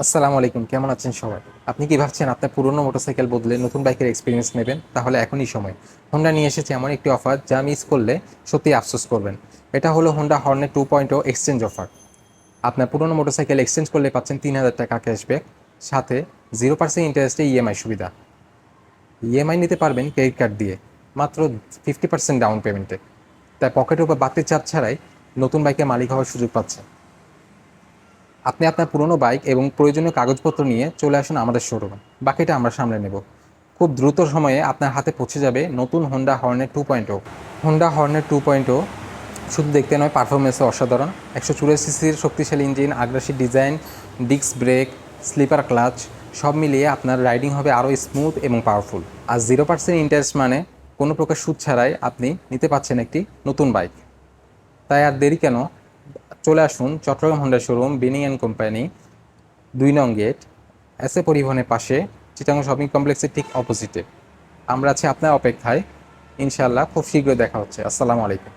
আসসালামু আলাইকুম, কেমন আছেন সবাই? আপনি কি ভাবছেন আপনার পুরনো মোটরসাইকেল বদলে নতুন বাইকের এক্সপিরিয়েন্স নেবেন? তাহলে এখনই সময়। হোন্ডা নিয়ে এসেছে এমন একটি অফার যা মিস করলে সত্যিই আফসোস করবেন। এটা হলো হোন্ডা হর্নেট 2.0 এক্সচেঞ্জ অফার। আপনার পুরনো মোটরসাইকেল এক্সচেঞ্জ করলে পাচ্ছেন ৩,০০০ টাকা ক্যাশব্যাক, সাথে 0% ইন্টারেস্টে ইএমআই সুবিধা। ইএমআই নিতে পারবেন ক্রেডিট কার্ড দিয়ে, মাত্র 50% ডাউন পেমেন্টে। তাই পকেটে বা বাড়তি চাপ ছাড়াই নতুন বাইকের মালিক হওয়ার সুযোগ পাচ্ছেন। আপনি আপনার পুরনো বাইক এবং প্রয়োজনীয় কাগজপত্র নিয়ে চলে আসুন আমাদের শোরুমে। বাকিটা আমরা সামলে নেব। খুব দ্রুত সময়ে আপনার হাতে পৌঁছে যাবে নতুন হোন্ডা হর্নেট 2.0। হোন্ডা হর্নেট 2.0 শুধু দেখতে নয়, পারফরমেন্সে অসাধারণ। 184 সিসির শক্তিশালী ইঞ্জিন, আগ্রাসী design, disc brake, slipper clutch, সব মিলিয়ে আপনার রাইডিং হবে আরও স্মুথ এবং পাওয়ারফুল। আর 0% ইন্টারেস্ট মানে কোনো প্রকার সুদ ছাড়াই আপনি নিতে পাচ্ছেন একটি নতুন বাইক। তাই আর দেরি কেন, চলে আসুন Chattogram Honda showroom, Binning and company, 2 নং গেট, এসএ পরিবহনের পাশে, চিটাগং শপিং কমপ্লেক্সের ঠিক অপোজিটে। আমরা আছি আপনার অপেক্ষায়। ইনশাআল্লাহ খুব শীঘ্রই দেখা হচ্ছে। আসসালামু আলাইকুম।